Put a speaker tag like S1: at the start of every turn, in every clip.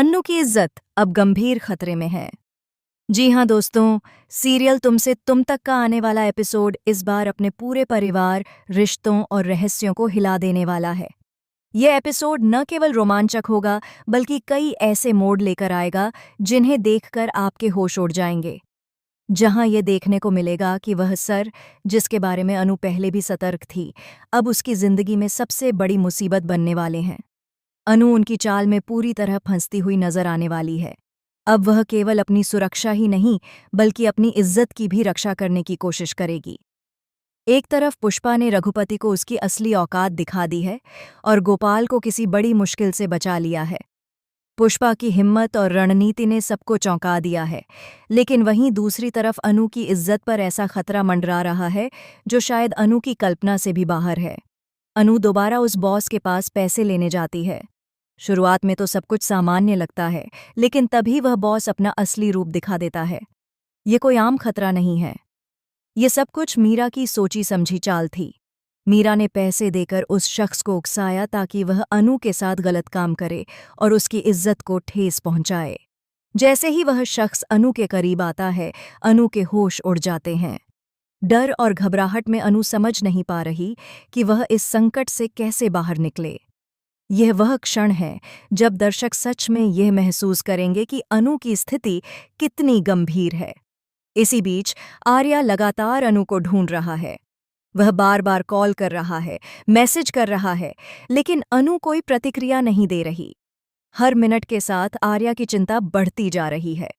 S1: अन्नू की इज्जत अब गंभीर खतरे में है। जी हाँ दोस्तों, सीरियल तुमसे तुम तक का आने वाला एपिसोड इस बार अपने पूरे परिवार, रिश्तों और रहस्यों को हिला देने वाला है। ये एपिसोड न केवल रोमांचक होगा, बल्कि कई ऐसे मोड़ लेकर आएगा जिन्हें देखकर आपके होश उड़ जाएंगे। जहां ये देखने को मिलेगा कि वह सर, जिसके बारे में अनु पहले भी सतर्क थी, अब उसकी जिंदगी में सबसे बड़ी मुसीबत बनने वाले हैं। अनु उनकी चाल में पूरी तरह फंसती हुई नजर आने वाली है। अब वह केवल अपनी सुरक्षा ही नहीं, बल्कि अपनी इज्जत की भी रक्षा करने की कोशिश करेगी। एक तरफ पुष्पा ने रघुपति को उसकी असली औकात दिखा दी है और गोपाल को किसी बड़ी मुश्किल से बचा लिया है। पुष्पा की हिम्मत और रणनीति ने सबको चौंका दिया है, लेकिन वहीं दूसरी तरफ अनु की इज्जत पर ऐसा खतरा मंडरा रहा है जो शायद अनु की कल्पना से भी बाहर है। अनु दोबारा उस बॉस के पास पैसे लेने जाती है। शुरुआत में तो सब कुछ सामान्य लगता है, लेकिन तभी वह बॉस अपना असली रूप दिखा देता है। ये कोई आम खतरा नहीं है। ये सब कुछ मीरा की सोची समझी चाल थी। मीरा ने पैसे देकर उस शख्स को उकसाया ताकि वह अनु के साथ गलत काम करे और उसकी इज्जत को ठेस पहुंचाए। जैसे ही वह शख्स अनु के करीब आता है, अनु के होश उड़ जाते हैं। डर और घबराहट में अनु समझ नहीं पा रही कि वह इस संकट से कैसे बाहर निकले। यह वह क्षण है जब दर्शक सच में यह महसूस करेंगे कि अनु की स्थिति कितनी गंभीर है। इसी बीच आर्या लगातार अनु को ढूंढ रहा है। वह बार बार कॉल कर रहा है, मैसेज कर रहा है, लेकिन अनु कोई प्रतिक्रिया नहीं दे रही। हर मिनट के साथ आर्या की चिंता बढ़ती जा रही है।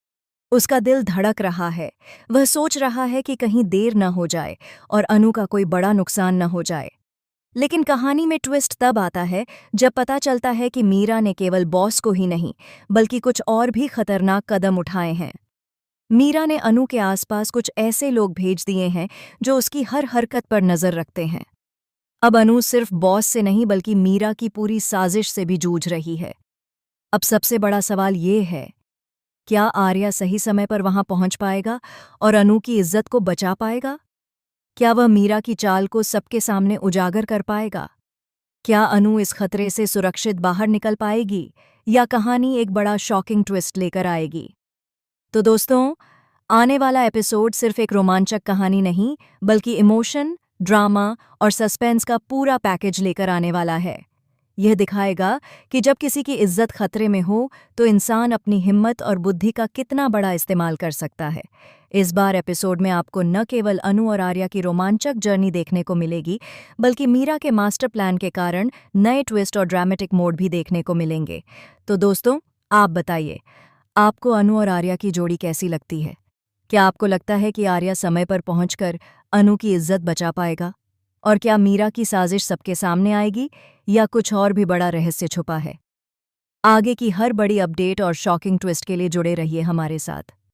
S1: उसका दिल धड़क रहा है। वह सोच रहा है कि कहीं देर न हो जाए और अनु का कोई बड़ा नुकसान न हो जाए। लेकिन कहानी में ट्विस्ट तब आता है जब पता चलता है कि मीरा ने केवल बॉस को ही नहीं, बल्कि कुछ और भी खतरनाक कदम उठाए हैं। मीरा ने अनु के आसपास कुछ ऐसे लोग भेज दिए हैं जो उसकी हर हरकत पर नजर रखते हैं। अब अनु सिर्फ बॉस से नहीं, बल्कि मीरा की पूरी साजिश से भी जूझ रही है। अब सबसे बड़ा सवाल ये है, क्या आर्या सही समय पर वहां पहुंच पाएगा और अनु की इज्जत को बचा पाएगा? क्या वह मीरा की चाल को सबके सामने उजागर कर पाएगा? क्या अनु इस खतरे से सुरक्षित बाहर निकल पाएगी, या कहानी एक बड़ा शॉकिंग ट्विस्ट लेकर आएगी? तो दोस्तों, आने वाला एपिसोड सिर्फ एक रोमांचक कहानी नहीं, बल्कि इमोशन, ड्रामा और सस्पेंस का पूरा पैकेज लेकर आने वाला है। यह दिखाएगा कि जब किसी की इज्जत खतरे में हो तो इंसान अपनी हिम्मत और बुद्धि का कितना बड़ा इस्तेमाल कर सकता है। इस बार एपिसोड में आपको न केवल अनु और आर्या की रोमांचक जर्नी देखने को मिलेगी, बल्कि मीरा के मास्टर प्लान के कारण नए ट्विस्ट और ड्रामेटिक मोड भी देखने को मिलेंगे। तो दोस्तों, आप बताइए, आपको अनु और आर्या की जोड़ी कैसी लगती है? क्या आपको लगता है कि आर्या समय पर पहुंचकर अनु की इज्जत बचा पाएगा? और क्या मीरा की साजिश सबके सामने आएगी, या कुछ और भी बड़ा रहस्य छुपा है? आगे की हर बड़ी अपडेट और शॉकिंग ट्विस्ट के लिए जुड़े रहिए हमारे साथ।